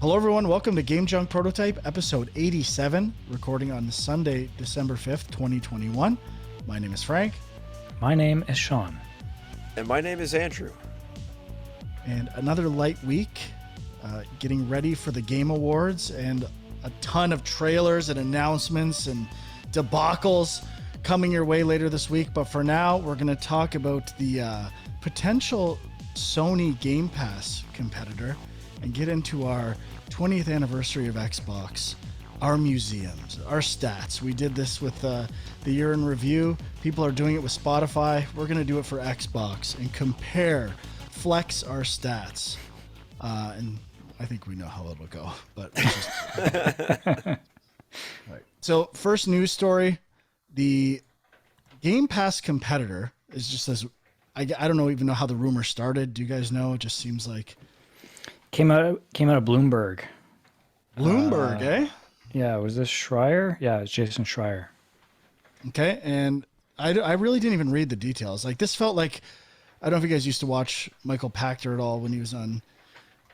Hello, everyone. Welcome to Game Junk Prototype, episode 87, recording on Sunday, December 5th, 2021. My name is Frank. My name is Sean. And my name is Andrew. And another light week, getting ready for the Game Awards and a ton of trailers and announcements and debacles coming your way later this week. But for now, we're going to talk about the potential Sony Game Pass competitor and get into our 20th anniversary of Xbox, our museums, our stats. We did this with the year in review. People are doing it with Spotify. We're going to do it for Xbox and compare, flex our stats. And I think we know how it'll go, but it's just... All right. So first news story, the Game Pass competitor is just as, I don't know even know how the rumor started. Do you guys know? It just seems like Came out of Bloomberg. Bloomberg, eh? Yeah, was this Schreier? Yeah, it's Jason Schreier. Okay, and I really didn't even read the details. Like, this felt like, I don't know if you guys used to watch Michael Pachter at all when he was on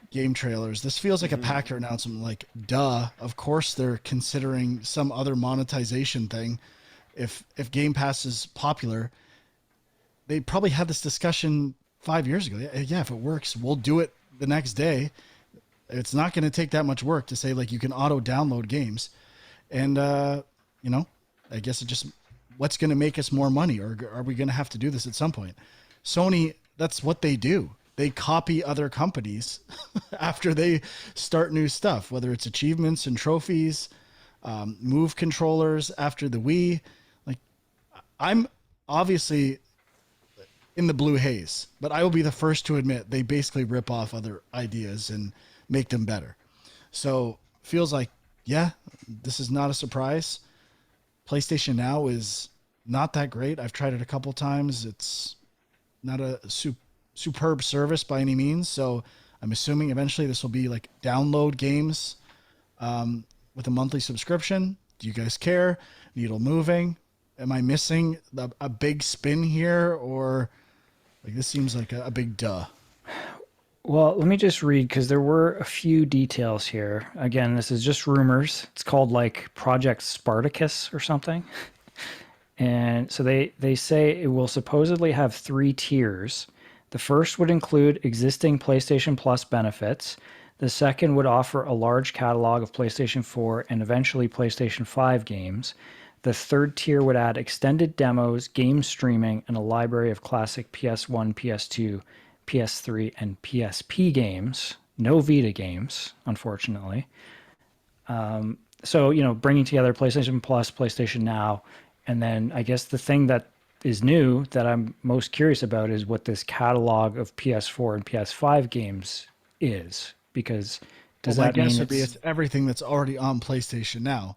game trailers. This feels like a Pachter announcement, like, duh, of course they're considering some other monetization thing. If Game Pass is popular, they probably had this discussion 5 years ago. Yeah, if it works, we'll do it the next day. It's not going to take that much work to say, like, you can auto download games. And, I guess it just, what's going to make us more money? Or are we going to have to do this at some point? Sony, that's what they do. They copy other companies after they start new stuff, whether it's achievements and trophies, move controllers after the Wii. Like, I'm obviously in the blue haze, but I will be the first to admit they basically rip off other ideas and make them better. So feels like, yeah, this is not a surprise. PlayStation Now is not that great. I've tried it a couple times. It's not a superb service by any means. So I'm assuming eventually this will be like download games with a monthly subscription. Do you guys care? Needle moving? Am I missing a big spin here, or like this seems like a big duh? Well, let me just read, because there were a few details here. Again, this is just rumors. It's called like Project Spartacus or something. And so they say it will supposedly have 3 tiers. The first would include existing PlayStation Plus benefits. The second would offer a large catalog of PlayStation 4 and eventually PlayStation 5 games. The third tier would add extended demos, game streaming, and a library of classic PS1, PS2, PS3, and PSP games. No Vita games, unfortunately. So, bringing together PlayStation Plus, PlayStation Now, and then I guess the thing that is new that I'm most curious about is what this catalog of PS4 and PS5 games is. Because does that mean it's everything that's already on PlayStation Now?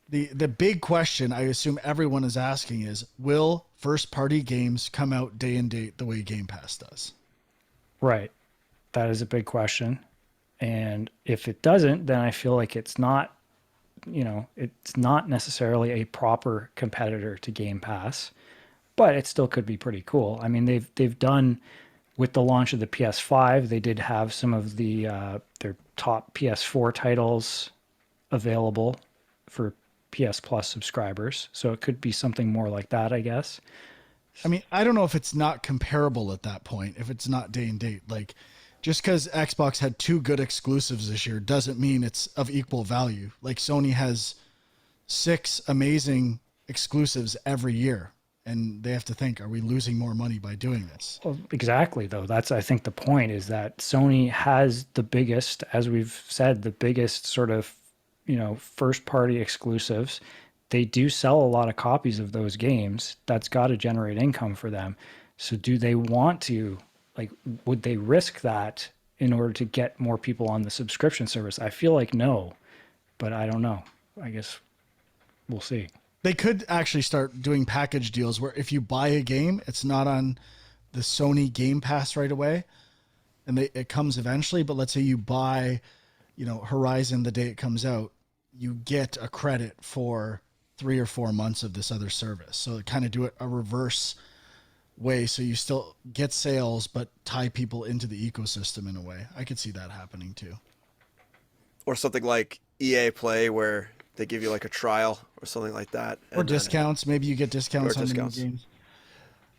The big question I assume everyone is asking is, will first-party games come out day and date the way Game Pass does? Right. That is a big question. And if it doesn't, then I feel like it's not necessarily a proper competitor to Game Pass, but it still could be pretty cool. I mean, they've done, with the launch of the PS5, they did have some of the their top PS4 titles available for PS Plus subscribers. So it could be something more like that, I guess. I mean, I don't know if it's not comparable at that point, if it's not day and date. Like, just because Xbox had 2 good exclusives this year doesn't mean it's of equal value. Like, Sony has 6 amazing exclusives every year, and they have to think, are we losing more money by doing this? Well, exactly, though. That's, I think, the point is that Sony has the biggest, as we've said, the biggest sort of, first party exclusives. They do sell a lot of copies of those games. That's got to generate income for them. So do they want to, like, would they risk that in order to get more people on the subscription service? I feel like no, but I don't know. I guess we'll see. They could actually start doing package deals where if you buy a game, it's not on the Sony Game Pass right away, and it comes eventually. But let's say you buy, Horizon the day it comes out, you get a credit for 3 or 4 months of this other service. So kind of do it a reverse way, so you still get sales but tie people into the ecosystem in a way. I could see that happening too. or something like EA Play where they give you like a trial or something like that, Or and then discounts. Maybe you get or discounts on the new discounts. games.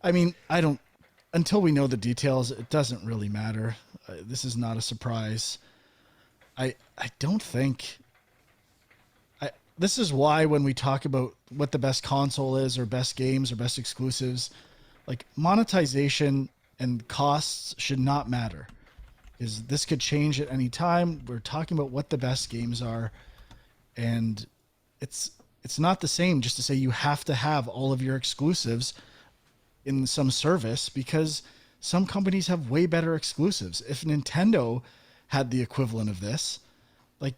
I mean, I don't. Until we know the details, it doesn't really matter. This is not a surprise. I don't think. This is why when we talk about what the best console is, or best games, or best exclusives, like monetization and costs should not matter. Is this could change at any time. We're talking about what the best games are, and it's it's not the same just to say you have to have all of your exclusives in some service, because some companies have way better exclusives. If Nintendo had the equivalent of this, like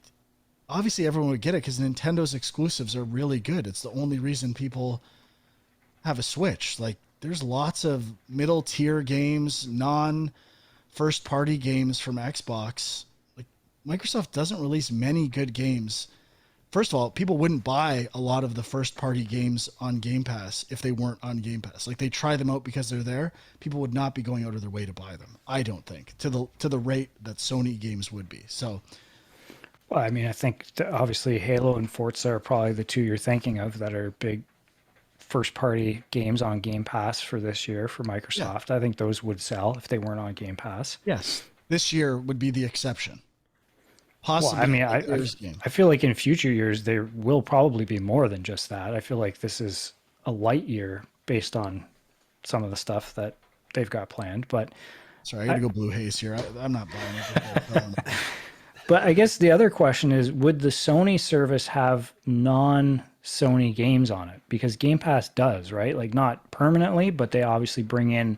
obviously everyone would get it because Nintendo's exclusives are really good. It's the only reason people have a Switch. Like there's lots of middle tier games, non first party games from Xbox. Like Microsoft doesn't release many good games. First of all, people wouldn't buy a lot of the first party games on Game Pass if they weren't on Game Pass. Like they try them out because they're there. People would not be going out of their way to buy them. I don't think to the rate that Sony games would be. So Well, I mean, I think obviously Halo and Forza are probably the two you're thinking of that are big first party games on Game Pass for this year for Microsoft. I think those would sell if they weren't on Game Pass. yes, this year would be the exception. Well, Possibly I mean, next year's game. I feel like in future years there will probably be more than just that. I feel like this is a light year based on some of the stuff that they've got planned. Sorry, I got to go Blue Haze here. I'm not buying it. But I guess the other question is, would the Sony service have non-Sony games on it? Because Game Pass does, right? Like not permanently, but they obviously bring in,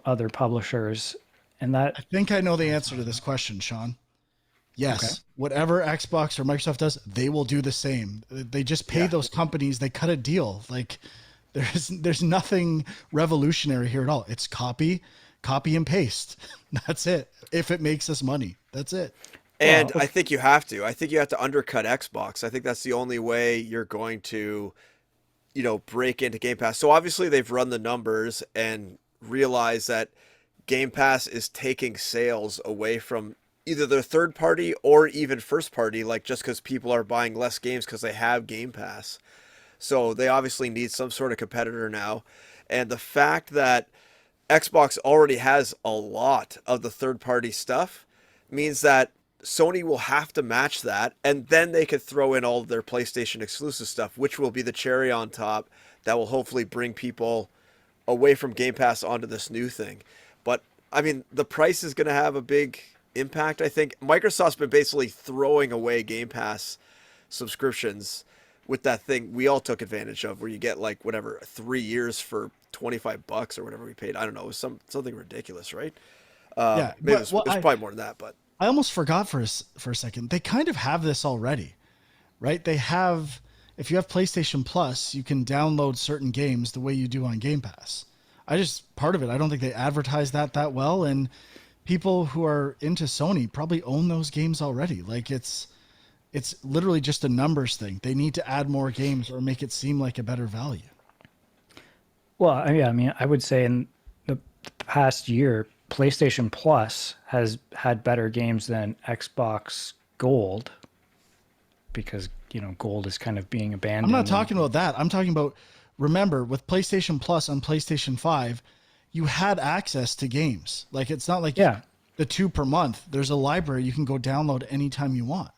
other publishers, and I that. think I know the answer to this question, Sean. Yes, Okay. whatever Xbox or Microsoft does, they will do the same. They just pay those companies. They cut a deal. Like there's nothing revolutionary here at all. It's copy and paste. That's it. If it makes us money, that's it. And Well, I think you have to. I think you have to undercut Xbox. I think that's the only way you're going to, break into Game Pass. So obviously they've run the numbers and realized that Game Pass is taking sales away from either their third party or even first party, like just because people are buying less games because they have Game Pass. So they obviously need some sort of competitor now. And the fact that Xbox already has a lot of the third party stuff means that Sony will have to match that, and then they could throw in all of their PlayStation exclusive stuff, which will be the cherry on top that will hopefully bring people away from Game Pass onto this new thing. But I mean, the price is going to have a big impact. I think Microsoft's been basically throwing away Game Pass subscriptions with that thing we all took advantage of, where you get like whatever 3 years for $25 or whatever we paid. I don't know, it was something ridiculous, right? Yeah, Maybe but, well, it was probably more than that, but I almost forgot for a second. They kind of have this already, right? They have, if you have PlayStation Plus, you can download certain games the way you do on Game Pass. Part of it, I don't think they advertise that well. And people who are into Sony probably own those games already. Like it's literally just a numbers thing. They need to add more games or make it seem like a better value. Well, yeah, I mean, I would say in the past year, PlayStation Plus has had better games than Xbox Gold because, Gold is kind of being abandoned. I'm not talking about that. I'm talking about, remember, with PlayStation Plus on PlayStation 5, you had access to games. Like it's not like the 2 per month. There's a library you can go download anytime you want.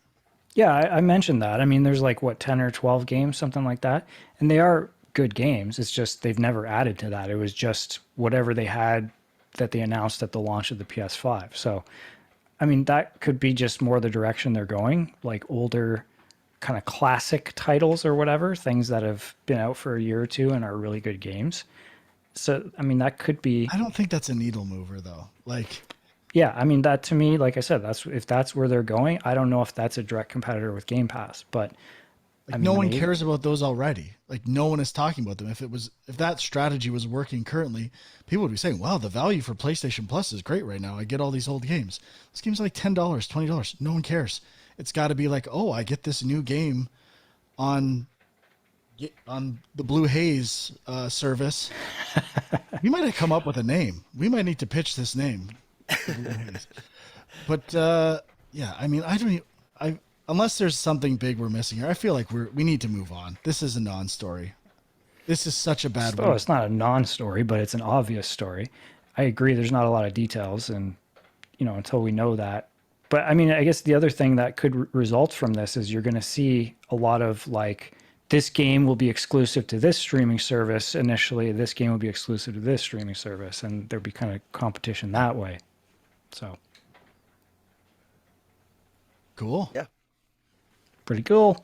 Yeah, I mentioned that. I mean, there's like, 10 or 12 games, something like that. And they are good games. It's just they've never added to that. It was just whatever they had that they announced at the launch of the PS5. So, I mean, that could be just more the direction they're going, like older kind of classic titles or whatever, things that have been out for a year or two and are really good games. So, I mean, that could be. I don't think that's a needle mover though. Like, Yeah, I mean, that to me, like I said, if that's where they're going. I don't know if that's a direct competitor with Game Pass, but like I mean, no one cares about those already. Like no one is talking about them. If that strategy was working currently, people would be saying, "Wow, the value for PlayStation Plus is great right now. I get all these old games. This game's like $10, $20. No one cares. It's got to be like, oh, I get this new game on the Blue Haze service. We might have come up with a name. We might need to pitch this name. But yeah, I mean, I unless there's something big we're missing here, I feel like we need to move on. This is a non-story. This is such a bad Oh, week. it's not a non-story, but it's an obvious story. I agree. There's not a lot of details, and until we know that. But I mean, I guess the other thing that could result from this is you're going to see a lot of like, this game will be exclusive to this streaming service initially. This game will be exclusive to this streaming service, and there'll be kind of competition that way. So, Cool. Yeah. pretty cool.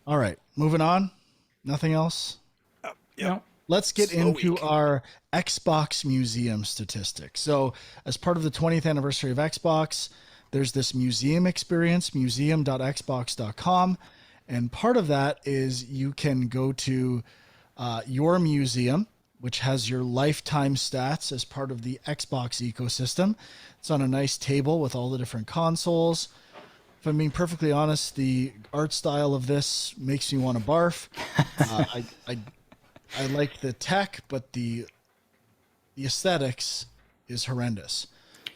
All right, moving on. Nothing else. Yeah. No. Let's get Slow into week. our Xbox Museum statistics. So, as part of the 20th anniversary of Xbox, there's this museum experience, museum.xbox.com. And part of that is you can go to your museum, which has your lifetime stats as part of the Xbox ecosystem. It's on a nice table with all the different consoles. If I'm being perfectly honest, the art style of this makes me want to barf. I like the tech, but the aesthetics is horrendous.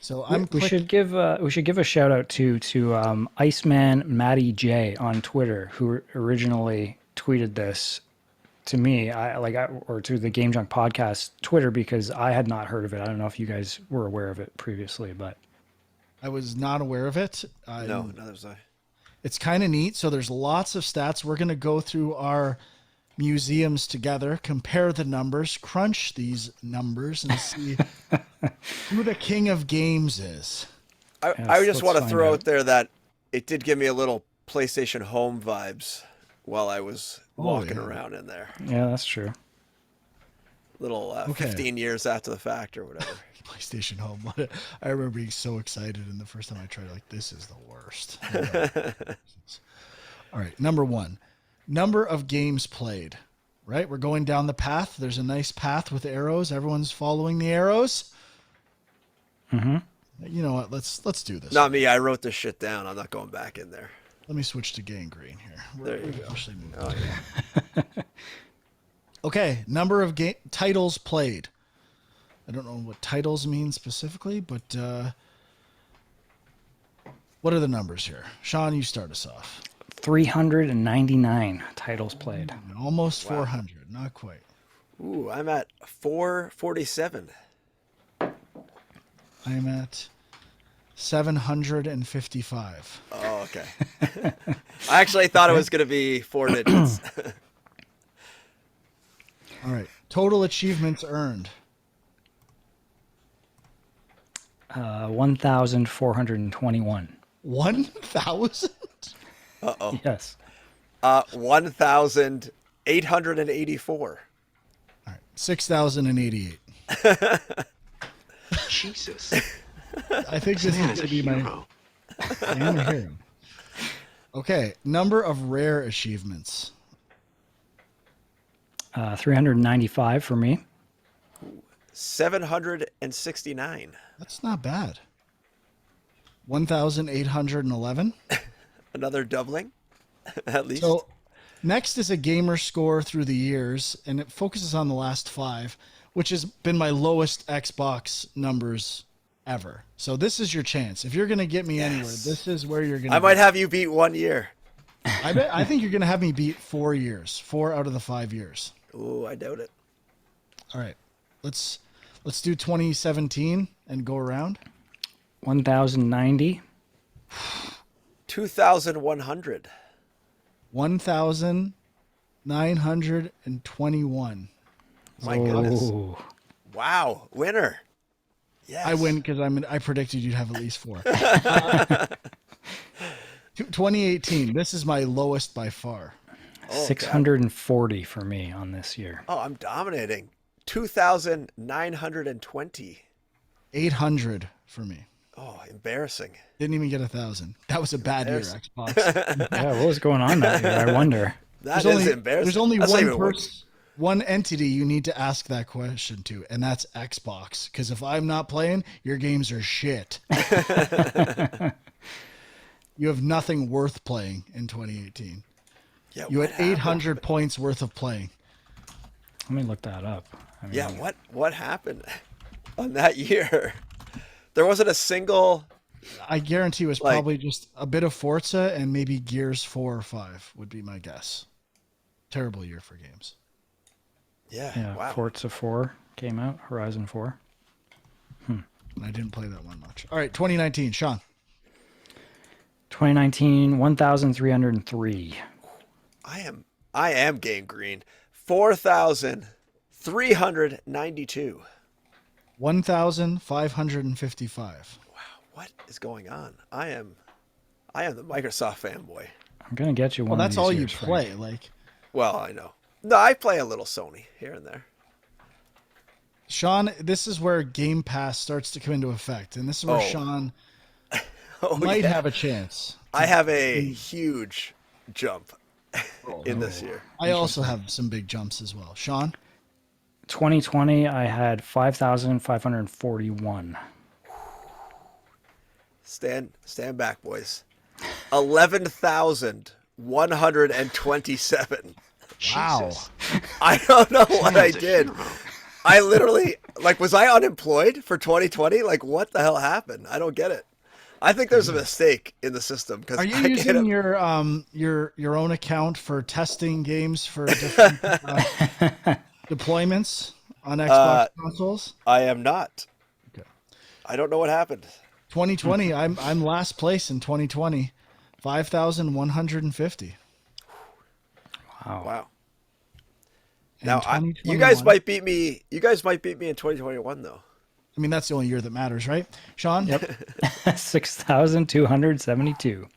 So We should give a shout out to Iceman Matty J on Twitter, who originally tweeted this to me, or to the Game Junk podcast Twitter, because I had not heard of it. I don't know if you guys were aware of it previously, but I was not aware of it. No, neither was I. It's kind of neat. So there's lots of stats. We're going to go through our museums together, compare the numbers, crunch these numbers, and see who the king of games is. I just let's want to find throw out. out there that it did give me a little PlayStation Home vibes while I was walking yeah. around in there. yeah, that's true. Little Okay. 15 years after the fact or whatever. PlayStation Home. I remember being so excited, and the first time I tried, like, this is the worst. All right, number one, number of games played. Right, we're going down the path. There's a nice path with arrows. Everyone's following the arrows. Mm-hmm. You know what? Let's do this. Not me. I wrote this shit down. I'm not going back in there. Let me switch to gangrene here. There you go. Actually moving. Oh, yeah. Okay, number of titles played. I don't know what titles mean specifically, but what are the numbers here? Sean, you start us off. 399 titles played. Almost 400, not quite. Ooh, I'm at 447. I'm at 755. Oh, okay. I actually thought it was going to be 4 digits. All right, total achievements earned. 1,421. 1,000? Uh-oh. Yes. 1,884. All right, 6,088. Jesus. I think this Man is is a going to be my hero. I am a hero. Okay, number of rare achievements. 395 for me. 769. That's not bad. 1,811. Another doubling, at least. So next is a gamer score through the years, and it focuses on the last 5, which has been my lowest Xbox numbers ever. So this is your chance. If you're going to get me anywhere, this is where you're going to I might have you beat 1 year. I think you're going to have me beat 4 years. 4 out of the 5 years. Ooh, I doubt it. All right. Let's do 2017 and go around. 1,090. 2,100. 1,921. My goodness. Oh, Wow. Winner. Yes. I win because I predicted you'd have at least 4. 2018. This is my lowest by far. Oh, God. 640 for me on this year. Oh, I'm dominating. 2,920. 800 for me. Oh, embarrassing. Didn't even get 1,000. That was a bad year, There's- Xbox. Yeah, what was going on that year? I wonder. That is embarrassing. There's only That's not one even worth- person, one entity you need to ask that question to, and that's Xbox. Because if I'm not playing, your games are shit. You have nothing worth playing in 2018. Yeah, You what had 800 points worth of playing. Let me look that up. I mean, Yeah, what happened on that year? There wasn't a single I guarantee it was Like- probably just a bit of Forza and maybe Gears 4 or 5 would be my guess. Terrible year for games. Yeah, Wow. Forza 4 came out, Horizon 4. And I didn't play that one much. All right, 2019, Sean. 2019, 1,303. I am Game Green. 4,392. 1,555. What is going on? I am the Microsoft fanboy. I'm going to get you one Well, of that's these all you years, Frank. play. Like, Well, I know. No, I play a little Sony here and there. Sean, this is where Game Pass starts to come into effect. And this is where Oh. Sean Oh, might yeah. have a chance. I have a huge jump in this year. I also have some big jumps as well. Sean? 2020, I had 5,541. Stand back, boys. 11,127. Wow. I don't know what I did. I literally, like, was I unemployed for 2020? Like, what the hell happened? I don't get it. I think there's a mistake in the system because Are you using your own account for testing games for different deployments on Xbox consoles? I am not. Okay. I don't know what happened. 2020, I'm last place in 2020. 5,150. Wow. And Now, you 2021 guys might beat me. You guys might beat me in 2021, though. I mean, that's the only year that matters, right? Sean? Yep. 6,272.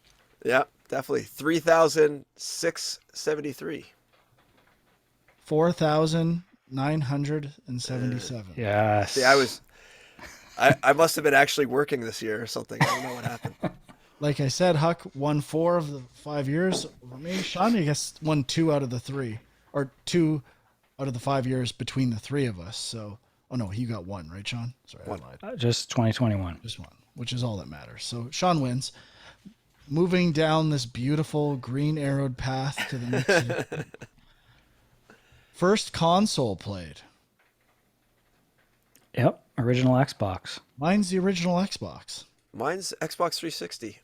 Yeah, definitely 3,673. 4,977. Yes. See, I must have been actually working this year or something. I don't know what happened. Like I said, Huck won 4 of the 5 years over me. Sean, I guess, won 2 out of the 3. Or 2 out of the 5 years between the 3 of us. So, oh no, he got 1, right, Sean? Sorry, I lied. Just 2021. Just 1, which is all that matters. So Sean wins. Moving down this beautiful green arrowed path to the next. First console played. Yep. Original Xbox. Mine's the original Xbox. Mine's Xbox 360.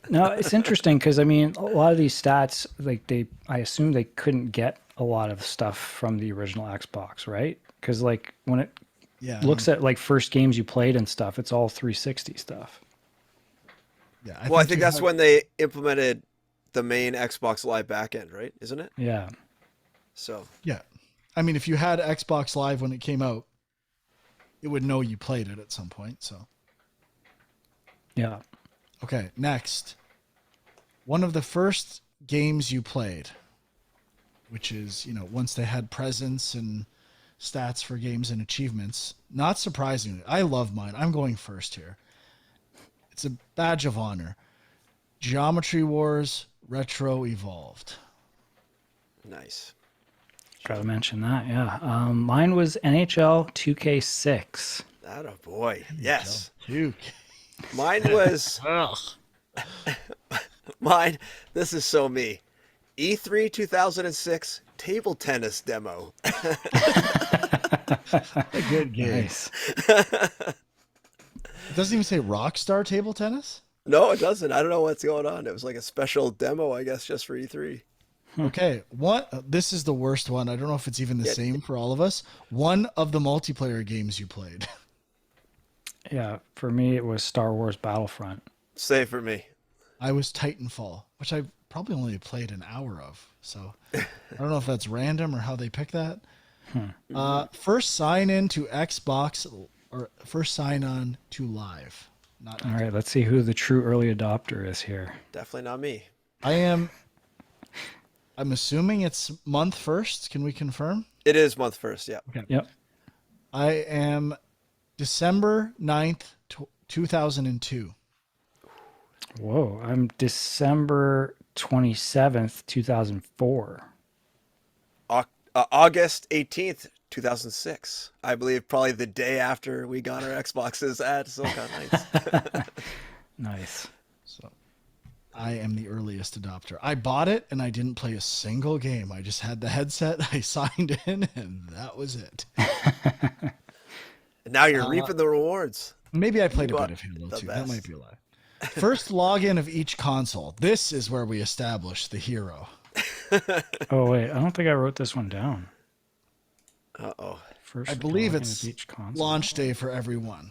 No, it's interesting because I mean, a lot of these stats, like I assume they couldn't get a lot of stuff from the original Xbox, right? Because like when it looks at like first games you played and stuff, it's all 360 stuff. Yeah. I think that's when they implemented the main Xbox Live backend, right? Isn't it? Yeah. So. Yeah. I mean, if you had Xbox Live when it came out, it would know you played it at some point. So. Yeah. Okay, next. One of the first games you played, which is, once they had presence and stats for games and achievements, not surprisingly, I love mine. I'm going first here. It's a badge of honor. Geometry Wars Retro Evolved. Nice. Gotta mention that, yeah. Mine was NHL 2K6. Atta boy. Yes. Duke. Mine was mine. This is so me. E3 2006 table tennis demo. A good game. Nice. It doesn't even say Rockstar Table Tennis? No, it doesn't. I don't know what's going on. It was like a special demo, I guess, just for E3. Okay, this is the worst one. I don't know if it's even the same for all of us. One of the multiplayer games you played. Yeah, for me it was Star Wars Battlefront. Same for me. I was Titanfall, which I probably only played an hour of. So I don't know if that's random or how they pick that. First sign in to Xbox or first sign on to Live. Not All right, let's see who the true early adopter is here. Definitely not me. I'm assuming it's month first. Can we confirm? It is month first, yeah. Okay. Yep. I am December 9th, 2002. Whoa, I'm December 27th, 2004. August 18th, 2006. I believe probably the day after we got our Xboxes at Silicon Knights. Nice. So I am the earliest adopter. I bought it and I didn't play a single game. I just had the headset. I signed in and that was it. And now you're reaping the rewards. Maybe I played a bought bit of Halo the 2. That might best. be a lie. First login of each console. This is where we establish the hero. Oh wait, I don't think I wrote this one down. Uh-oh. First I believe login it's of each console. launch day for everyone.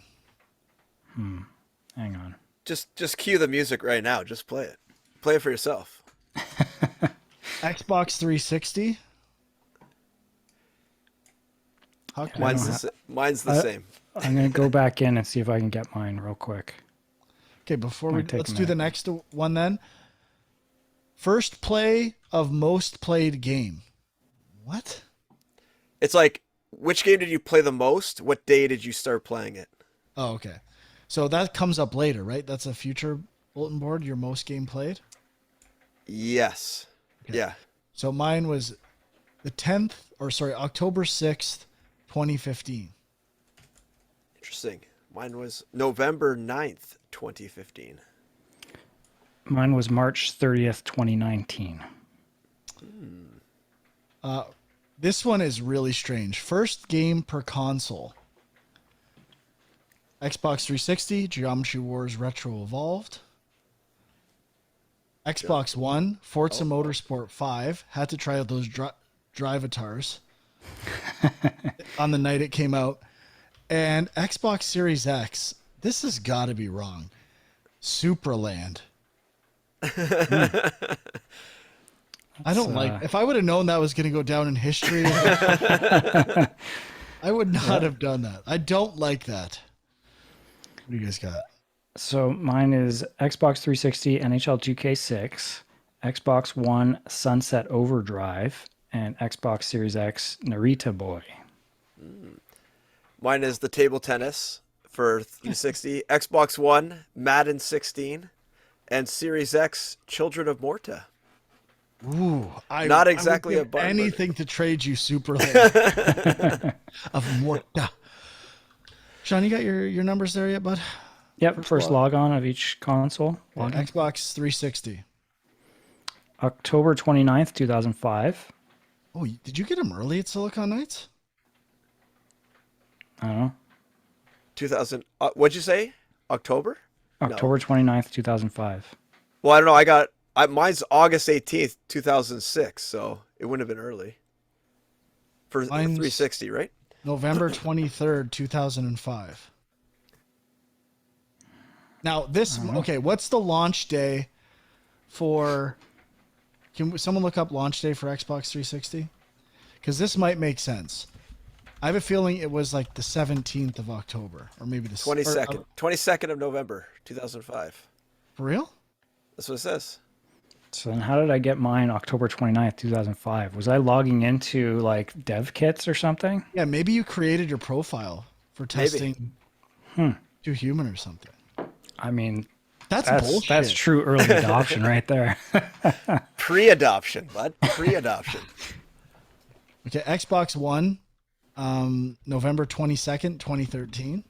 Hang on. Just cue the music right now. Just play it. Play it for yourself. Xbox 360. Huck, I Mine's don't the, mine's the same. I'm gonna go back in and see if I can get mine real quick. Okay, before we Might take let's a do the minute. next one then. First play of most played game. What? It's like, which game did you play the most? What day did you start playing it? Oh, okay. So that comes up later, right? That's a future bulletin board, your most game played. Yes. Okay. Yeah. So mine was the 10th, or sorry, October 6th, 2015. Interesting. Mine was November 9th, 2015. Mine was March 30th, 2019. This one is really strange. First game per console. Xbox 360, Geometry Wars Retro Evolved. Xbox One, Forza Motorsport 5. Had to try out those Drivatars on the night it came out. And Xbox Series X. This has got to be wrong. Supraland. I don't like. If I would have known that was going to go down in history, I would not have done that. I don't like that. What do you guys got? So mine is Xbox 360 NHL 2K6, Xbox One Sunset Overdrive, and Xbox Series X Narita Boy. Mine is the table tennis for 360, Xbox One, Madden 16, and Series X, Children of Morta. Ooh, Not exactly I a would give button, but- anything to trade you Superland of Morta. Sean, you got your numbers there yet, bud? Yep, first log on of each console. Login. Xbox 360. October 29th, 2005. Oh, did you get them early at Silicon Knights? I don't know. 2000. What'd you say? October? October 29th, 2005. Well, I don't know. Mine's August 18th, 2006, so it wouldn't have been early. For Mine's- 360, right? November 23rd, 2005. Now, this, okay, what's the launch day for, can someone look up launch day for Xbox 360? Because this might make sense. I have a feeling it was like the 17th of October, or maybe the 22nd. 22nd of November, 2005. For real? That's what it says. So then how did I get mine October 29th, 2005? Was I logging into like dev kits or something? Yeah, maybe you created your profile for testing to human or something. I mean, That's that's bullshit. true early adoption right there. Pre-adoption, bud. Pre-adoption. Okay, Xbox One, November 22nd, 2013.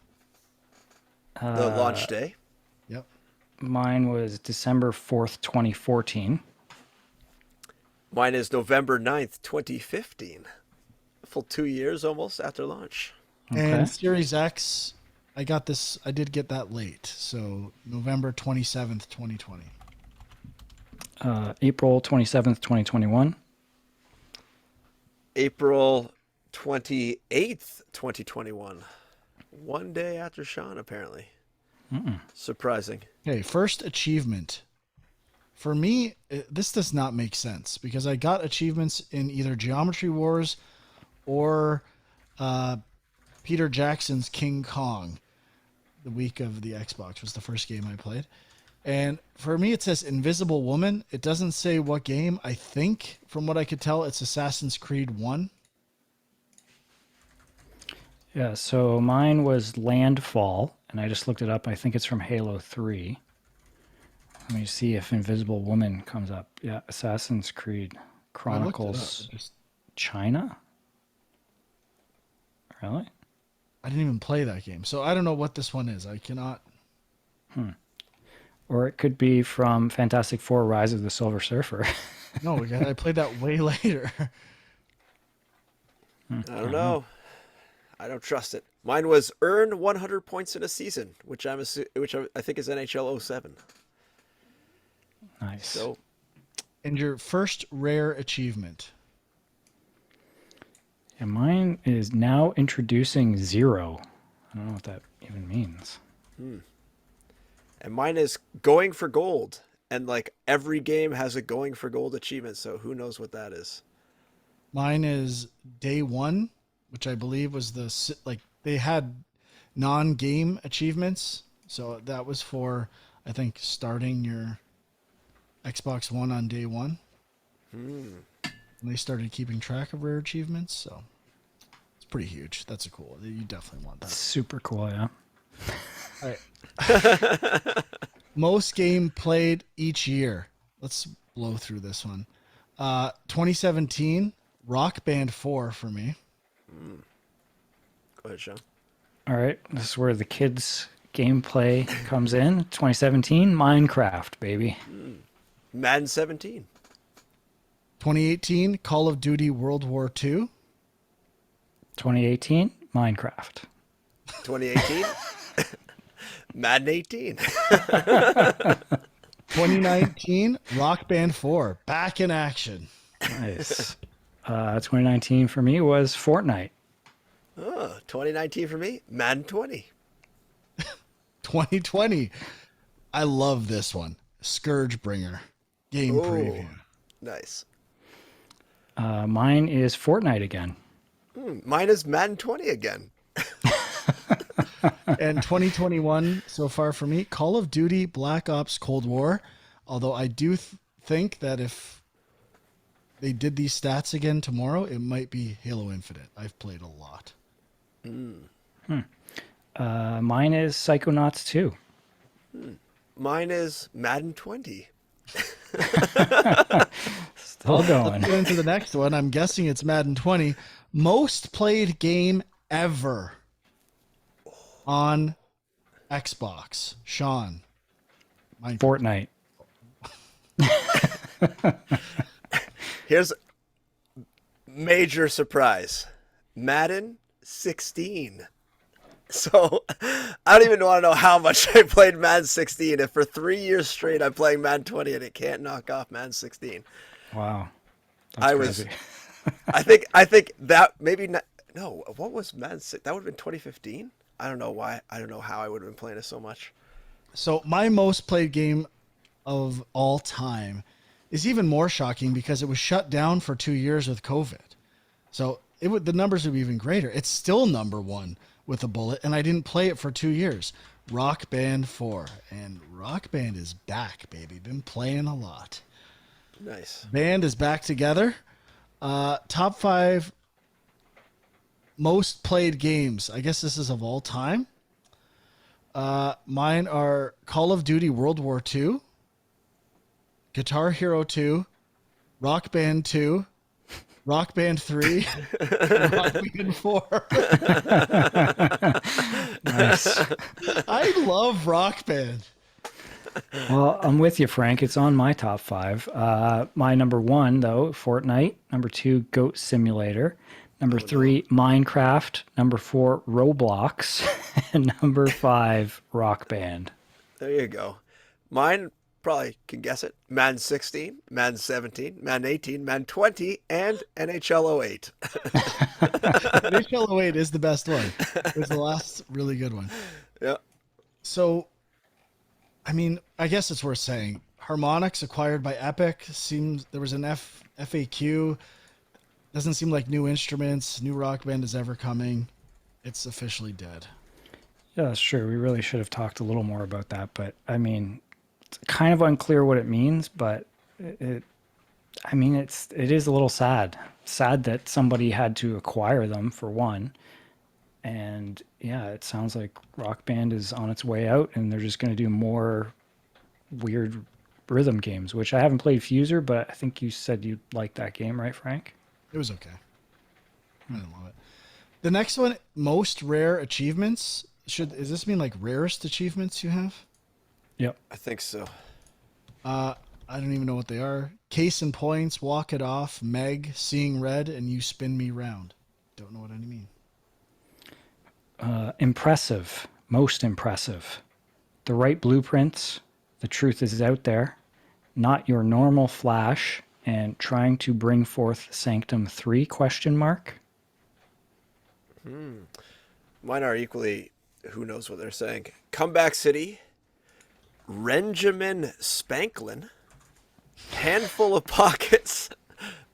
The launch day. Yep. Mine was December 4th, 2014. Mine is November 9th, 2015. A full 2 years almost after launch. Okay. And Series X, I did get that late. So November 27th, 2020. April 27th, 2021. April 28th, 2021. 1 day after Sean, apparently. Surprising. Okay, first achievement. For me, this does not make sense because I got achievements in either Geometry Wars or Peter Jackson's King Kong. The week of the Xbox was the first game I played. And for me, it says Invisible Woman. It doesn't say what game. I think, from what I could tell, it's Assassin's Creed 1. Yeah, so mine was Landfall, and I just looked it up. I think it's from Halo 3. Let me see if Invisible Woman comes up. Yeah, Assassin's Creed I looked it up. Chronicles China? Really? I didn't even play that game. So I don't know what this one is. I cannot. Or it could be from Fantastic Four Rise of the Silver Surfer. No, I played that way later. I don't know. I don't trust it. Mine was earn 100 points in a season, which I think is NHL 07. Nice. So, And your first rare achievement. And mine is now introducing 0. I don't know what that even means. and mine is going for gold. And like every game has a going for gold achievement, so who knows what that is. Mine is day one, which I believe was like they had non-game achievements. So that was for, I think, starting your Xbox One on day one. And they started keeping track of rare achievements, so it's pretty huge. That's a cool. You definitely want that. Super cool, yeah. All right. Most game played each year. Let's blow through this one. 2017, Rock Band 4 for me. Go ahead, Sean. All right, this is where the kids' gameplay comes in. 2017, Minecraft, baby. Madden 17. 2018, Call of Duty World War II. 2018, Minecraft. 2018. Madden 18. 2019, Rock Band 4, back in action. Nice. 2019 for me was Fortnite. 2019 for me, Madden 20. 2020, I love this one. Scourgebringer, game preview. Nice. Mine is Fortnite again. Mine is Madden 20 again. And 2021 so far for me, Call of Duty Black Ops Cold War. Although I do think that if they did these stats again tomorrow, it might be Halo Infinite. I've played a lot. Mine is Psychonauts 2. Mine is Madden 20. Still going. Let's get into the next one. I'm guessing it's Madden 20. Most played game ever on Xbox. Sean. Fortnite. Here's major surprise. Madden 16. So I don't even want to know how much I played Madden 16. If for 3 years straight I'm playing Madden 20 and it can't knock off Madden 16. Wow. I crazy. I think that maybe not. No, what was Madden 6? That would have been 2015. I don't know why. I don't know how I would have been playing it so much. So my most played game of all time is even more shocking because it was shut down for 2 years with COVID. So the numbers would be even greater. It's still number one with a bullet, and I didn't play it for 2 years. Rock Band 4. And Rock Band is back, baby. Been playing a lot. Nice. Band is back together. Top 5 most played games. I guess this is of all time. Mine are Call of Duty World War II, Guitar Hero 2, Rock Band 2, Rock Band 3, and Rock Band 4. Nice. I love Rock Band. Well, I'm with you, Frank. It's on my top 5. My number 1, though, Fortnite. Number 2, Goat Simulator. Number 3, Minecraft. Number 4, Roblox. And number 5, Rock Band. There you go. Mine probably can guess it. Madden 16, Madden 17, Madden 18, Madden 20, and NHL 08. NHL 08 is the best one. It was the last really good one. Yeah. So, I mean, I guess it's worth saying. Harmonix acquired by Epic. Seems there was an FAQ. Doesn't seem like new instruments, new Rock Band is ever coming. It's officially dead. Yeah, that's true. We really should have talked a little more about that. But, I mean, it's kind of unclear what it means. But, it is a little sad. Sad that somebody had to acquire them, for one. And, yeah, it sounds like Rock Band is on its way out. And they're just going to do more weird rhythm games, which I haven't played Fuser. But I think you said you liked that game, right, Frank? It was okay. I didn't love it. The next one, most rare achievements. Does this mean like rarest achievements you have? Yep. I think so. I don't even know what they are. Case and points, walk it off, Meg, seeing red, and you spin me round. Don't know what any mean. Impressive, most impressive. The right blueprints, the truth is out there, not your normal Flash, and trying to bring forth Sanctum 3 question mark. Mine are equally, who knows what they're saying. Comeback City, Renjamin Spanklin, Handful of Pockets,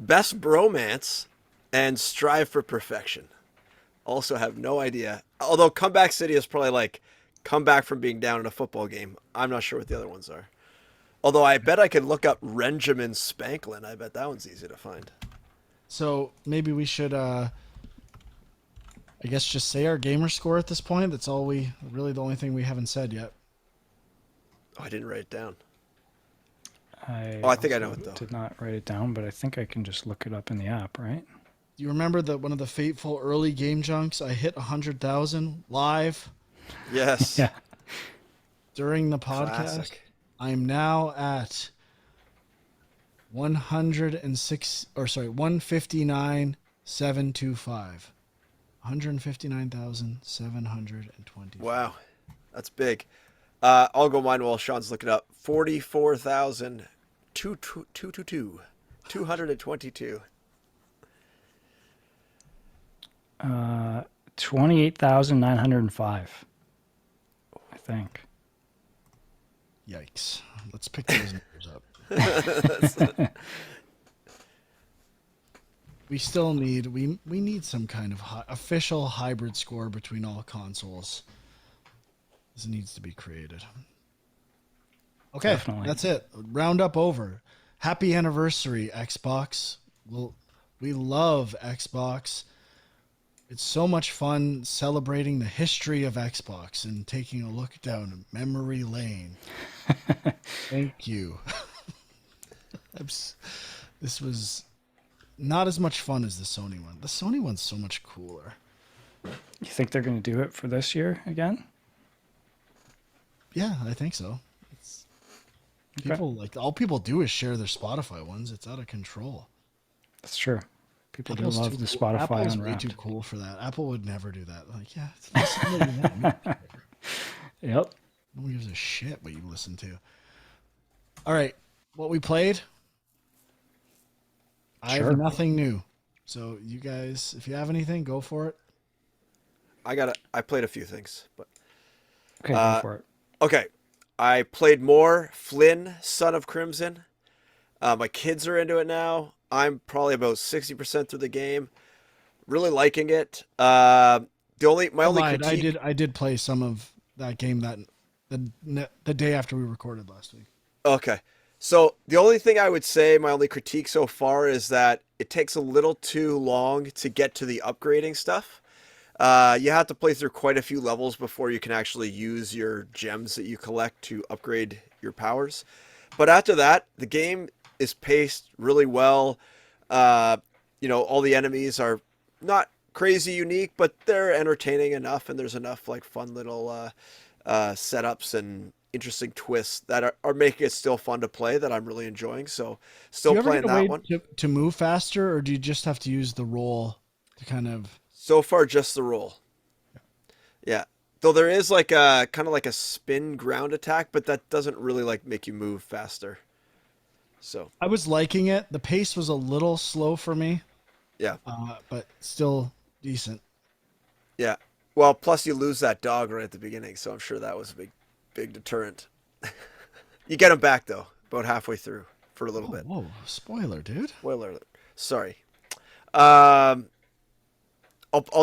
Best Bromance, and Strive for Perfection. Also have no idea. Although Comeback City is probably like come back from being down in a football game. I'm not sure what the other ones are. Although I bet I could look up Renjamin Spanklin. I bet that one's easy to find. So maybe we should, I guess, just say our gamer score at this point. That's all really the only thing we haven't said yet. Oh, I didn't write it down. I think I know it, though. Did not write it down, but I think I can just look it up in the app, right? You remember that one of the fateful early game junks, I hit 100,000 live Yes. Yeah. during the podcast? Classic. I am now at 159,725. 159,720. Wow. That's big. I'll go mine while Sean's looking up. 44,222. 222. 28,905. I think. Yikes. Let's pick those numbers up. We still need we need some kind of official hybrid score between all consoles. This needs to be created. Okay, Definitely. that's it. Roundup over. Happy anniversary, Xbox. We love Xbox. It's so much fun celebrating the history of Xbox and taking a look down memory lane. Thank you. This was not as much fun as the Sony one. The Sony one's so much cooler. You think they're going to do it for this year again? Yeah, I think so. Okay. People all people do is share their Spotify ones. It's out of control. That's true. People Apple's do love too the cool. Spotify Apple's Unwrapped. way too cool for that. Apple would never do that. Like, yeah, listen to what you want. Yep. No one gives a shit what you listen to. All right, what we played. I Sure. have nothing new. So you guys, if you have anything, go for it. I played a few things, but Okay, go for it. okay. I played more Flynn, Son of Crimson. My kids are into it now. I'm probably about 60% through the game. Really liking it. My only critique. I did play some of that game the day after we recorded last week. Okay. So the only thing I would say, my only critique so far is that it takes a little too long to get to the upgrading stuff. You have to play through quite a few levels before you can actually use your gems that you collect to upgrade your powers. But after that, the game is paced really well. All the enemies are not crazy unique, but they're entertaining enough, and there's enough like fun little setups and interesting twists that are making it still fun to play that I'm really enjoying. So still playing that one. To move faster, or do you just have to use the roll to kind of? So far, just the roll. Yeah. Though there is like a kind of like a spin ground attack, but that doesn't really like make you move faster. So I was liking it. The pace was a little slow for me, yeah, but still decent. yeah. Well, plus you lose that dog right at the beginning, so I'm sure that was a big deterrent. You get him back though, about halfway through for a little bit. Whoa, spoiler, dude. Spoiler alert. Sorry. I'll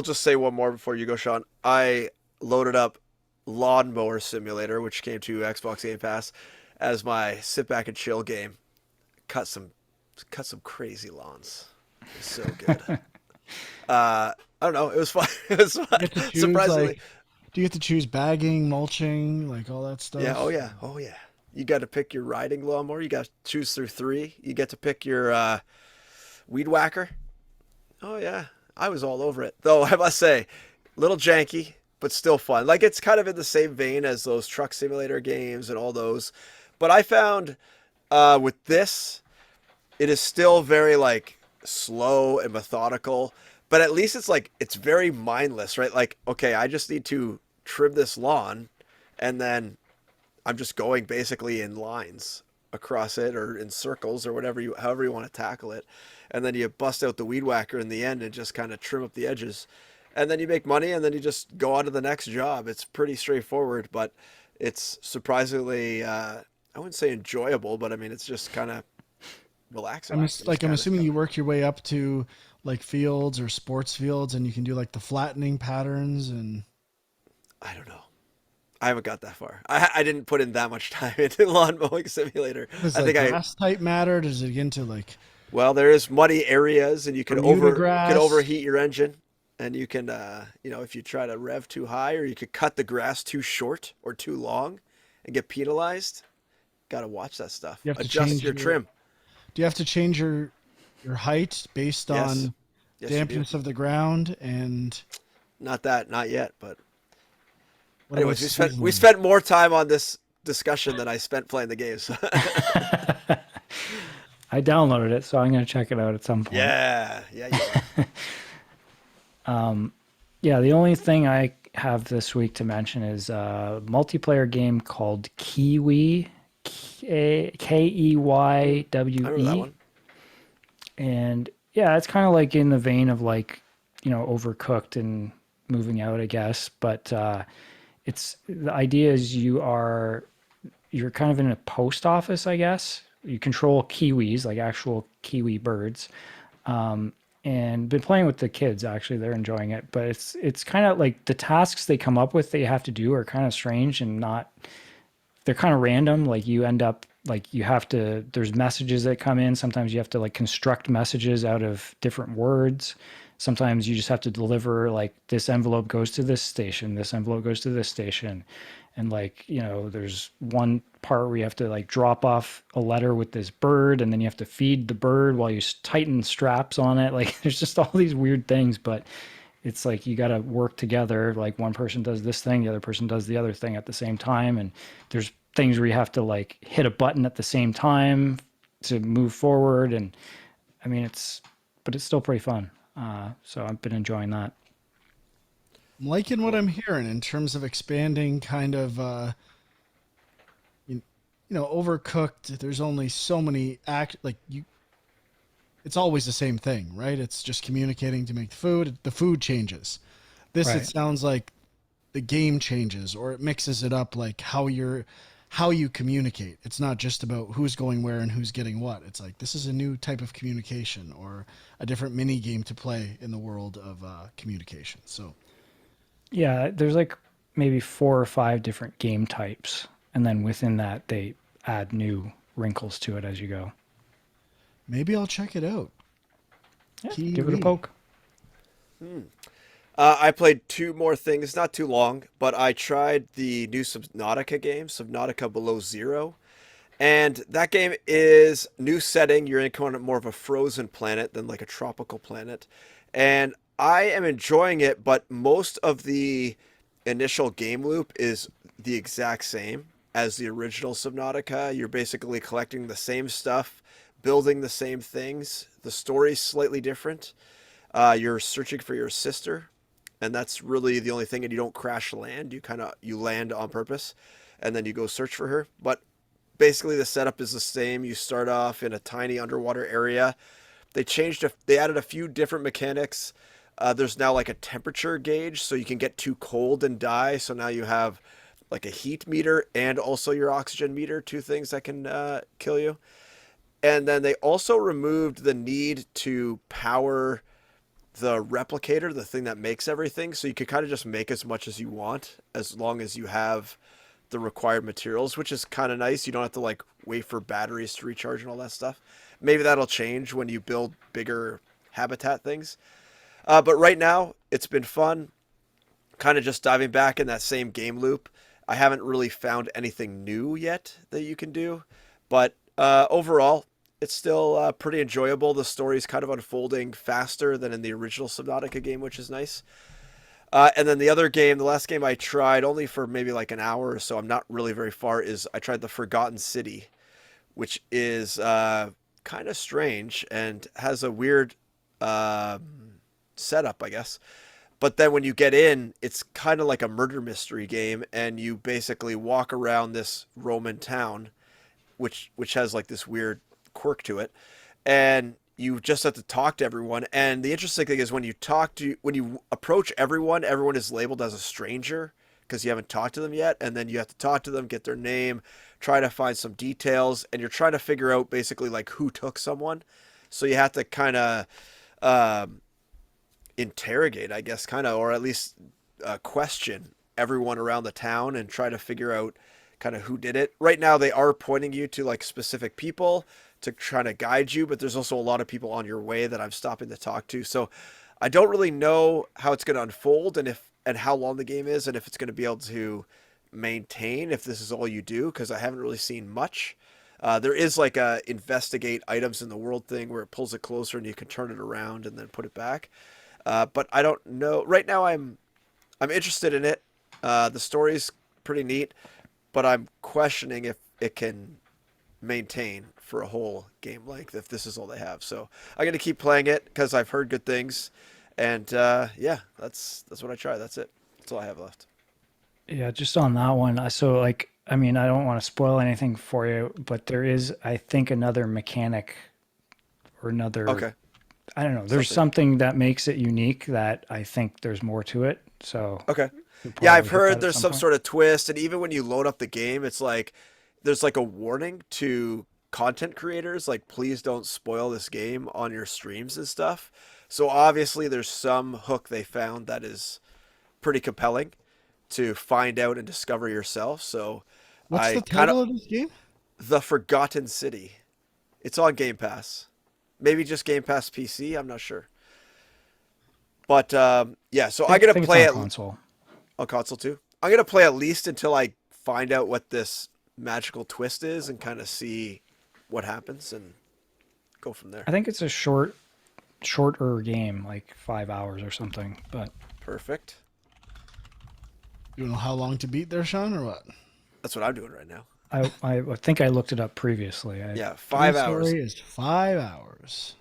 just say one more before you go, Sean. I loaded up Lawnmower Simulator, which came to Xbox Game Pass, as my sit back and chill game. Cut some crazy lawns. It was so good. I don't know. It was fun. It was fun. You get to choose, Surprisingly. do you get to choose bagging, mulching, like all that stuff? Yeah. Oh yeah. Oh yeah. You got to pick your riding lawnmower. You got to choose through 3. You get to pick your weed whacker. Oh yeah. I was all over it. Though I must say, a little janky, but still fun. Like it's kind of in the same vein as those truck simulator games and all those. But I found with this, it is still very like slow and methodical, but at least it's like it's very mindless, right? Like, okay, I just need to trim this lawn, and then I'm just going basically in lines across it or in circles or whatever however you want to tackle it. And then you bust out the weed whacker in the end and just kind of trim up the edges. And then you make money and then you just go on to the next job. It's pretty straightforward, but it's surprisingly, I wouldn't say enjoyable, but I mean, it's just kind of relaxing. I'm assuming you work your way up to like fields or sports fields, and you can do like the flattening patterns and. I don't know. I haven't got that far. I didn't put in that much time into Lawn Mowing Simulator. Does I like think grass type matter? Does it get into like well, there is muddy areas, and you can Bermuda grass? overheat your engine, and you can if you try to rev too high, or you could cut the grass too short or too long, and get penalized. Got to watch that stuff. You have to Adjust change your trim. Do you have to change your height based Yes. on Yes, you do. dampness of the ground and Not yet, but what anyways, about we seasoning? spent more time on this discussion than I spent playing the games. I downloaded it, so I'm going to check it out at some point. yeah, you are. Yeah, the only thing I have this week to mention is a multiplayer game called KeyWe, I remember that KeyWe. one. And yeah, it's kind of like in the vein of like, Overcooked and Moving Out, I guess. But it's the idea is you're kind of in a post office, I guess. You control kiwis, like actual kiwi birds. And been playing with the kids, actually. They're enjoying it. But it's kind of like the tasks they come up with that you have to do are kind of strange and not, they're kind of random. Like you end up like you have to, there's messages that come in. Sometimes you have to like construct messages out of different words. Sometimes you just have to deliver like this envelope goes to this station, this envelope goes to this station. And like, there's one part where you have to like drop off a letter with this bird, and then you have to feed the bird while you tighten straps on it. Like there's just all these weird things, but it's like you got to work together. Like one person does this thing, the other person does the other thing at the same time. And there's things where you have to like hit a button at the same time to move forward. And I mean, but it's still pretty fun. So I've been enjoying that. I'm liking what I'm hearing in terms of expanding kind of overcooked. There's only so many it's always the same thing, right? It's just communicating to make the food. The food changes. This Right. It sounds like the game changes, or it mixes it up, like how you communicate. It's not just about who's going where and who's getting what. It's like this is a new type of communication or a different mini game to play in the world of communication. So Yeah, there's like maybe 4 or 5 different game types, and then within that they add new wrinkles to it as you go. maybe I'll check it out. Yeah, Kiwi. give it a poke. I played 2 more things, not too long, but I tried the new Subnautica game, Subnautica Below Zero. And that game is new setting. You're in kind of more of a frozen planet than like a tropical planet. And I am enjoying it, but most of the initial game loop is the exact same as the original Subnautica. You're basically collecting the same stuff, building the same things. The story's slightly different. You're searching for your sister, and that's really the only thing. And you don't crash land. You land on purpose, and then you go search for her. But basically, the setup is the same. You start off in a tiny underwater area. They added a few different mechanics. There's now like a temperature gauge, so you can get too cold and die. So now you have like a heat meter and also your oxygen meter, 2 things that can kill you. And then they also removed the need to power the replicator, the thing that makes everything. So you can kind of just make as much as you want as long as you have the required materials, which is kind of nice. You don't have to like wait for batteries to recharge and all that stuff. Maybe that'll change when you build bigger habitat things. But right now, it's been fun, kind of just diving back in that same game loop. I haven't really found anything new yet that you can do, but overall, it's still pretty enjoyable. The story's kind of unfolding faster than in the original Subnautica game, which is nice. And then the last game I tried only for maybe like an hour or so, I'm not really very far, is I tried the Forgotten City, which is kind of strange and has a weird setup, I guess. But then when you get in, it's kind of like a murder mystery game, and you basically walk around this Roman town, which has like this weird quirk to it, and you just have to talk to everyone. And the interesting thing is when you approach everyone, everyone is labeled as a stranger because you haven't talked to them yet, and then you have to talk to them, get their name, try to find some details, and you're trying to figure out basically like who took someone. So you have to kind of interrogate, I guess, kind of, or at least question everyone around the town and try to figure out kind of who did it. Right now, they are pointing you to like specific people to try to guide you, but there's also a lot of people on your way that I'm stopping to talk to. So I don't really know how it's going to unfold and how long the game is and if it's going to be able to maintain if this is all you do, because I haven't really seen much. There is like a investigate items in the world thing where it pulls it closer and you can turn it around and then put it back. But I don't know. Right now, I'm interested in it. The story's pretty neat, but I'm questioning if it can maintain for a whole game length if this is all they have. So I'm gonna keep playing it because I've heard good things, and yeah, that's what I try. That's it. That's all I have left. Yeah, just on that one. I mean, I don't want to spoil anything for you, but there is, I think, another mechanic or another. Okay. I don't know. There's something that makes it unique that I think there's more to it. So Okay. we'll Yeah, I've probably hit that heard at there's some point. sort of twist, and even when you load up the game, it's like there's like a warning to content creators, like please don't spoil this game on your streams and stuff. So obviously there's some hook they found that is pretty compelling to find out and discover yourself. So What's I the kind title of of this game? The Forgotten City. It's on Game Pass. Maybe just Game Pass PC, I'm not sure. But yeah, so I'm I gonna think play it's it on console. on console too. I'm gonna play at least until I find out what this magical twist is and kind of see what happens and go from there. I think it's a shorter game, like 5 hours or something. But Perfect. You know how long to beat there, Sean, or what? That's what I'm doing right now. I think I looked it up previously. Yeah, 5 Game hours. story is 5 hours.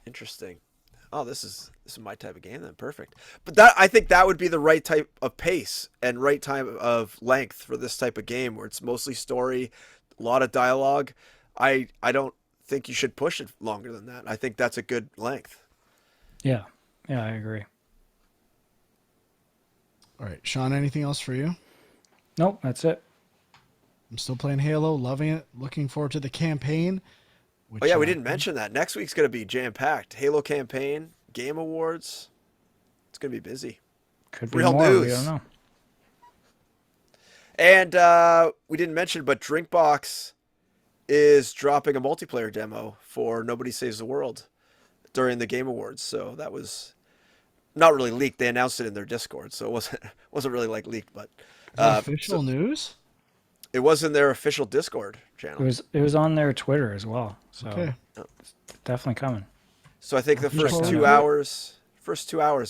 Interesting. Oh, this is my type of game then. Perfect. But that I think that would be the right type of pace and right time of length for this type of game where it's mostly story, a lot of dialogue. I don't think you should push it longer than that. I think that's a good length. Yeah, I agree. All right, Sean, anything else for you? Nope, that's it. I'm still playing Halo, loving it. Looking forward to the campaign. Which, Oh yeah, we didn't mention that. Next week's going to be jam-packed. Halo campaign, game awards. It's going to be busy. Could be Real more. We news. don't know. And we didn't mention, but Drinkbox is dropping a multiplayer demo for Nobody Saves the World during the Game Awards. So that was not really leaked. They announced it in their Discord, so it wasn't really like leaked, but Is that official news? it was in their official Discord channel. It was on their Twitter as well. So Okay. it's definitely coming. So I think the first Check that 2 out. hours,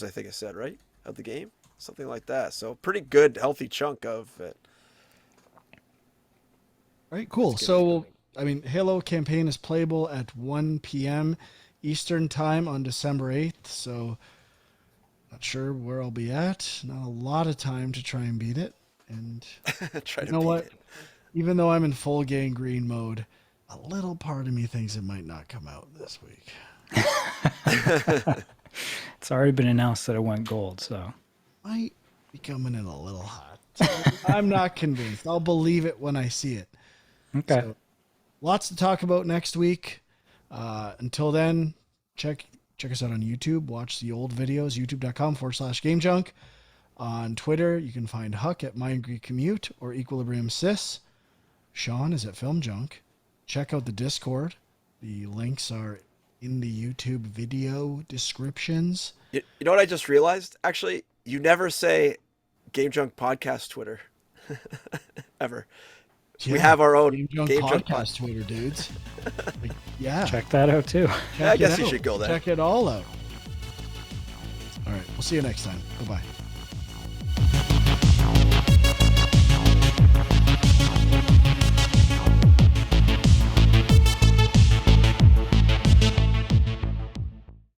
I think it said, right, of the game, something like that. So pretty good, healthy chunk of it. All right, cool. So, I mean, Halo campaign is playable at 1 p.m. Eastern time on December 8th. So, not sure where I'll be at. Not a lot of time to try and beat it. And Try you to know beat what? it. Even though I'm in full gangrene mode, a little part of me thinks it might not come out this week. It's already been announced that it went gold. So Might be coming in a little hot. I'm not convinced. I'll believe it when I see it. okay. So, lots to talk about next week. Until then, check us out on YouTube. Watch the old videos, youtube.com/GameJunk. On Twitter, you can find Huck at MindGreekCommute or Equilibrium Sys. Sean is at Film Junk. Check out the Discord. The links are in the YouTube video descriptions. You know what I just realized? Actually, you never say Game Junk Podcast Twitter. Ever. We Yeah, have our own Game Junk Game Junk podcast Twitter, dudes. Like, yeah. Check that out too. Yeah, I Check it guess you out. should go there. Check it all out. All right. We'll see you next time. Bye-bye.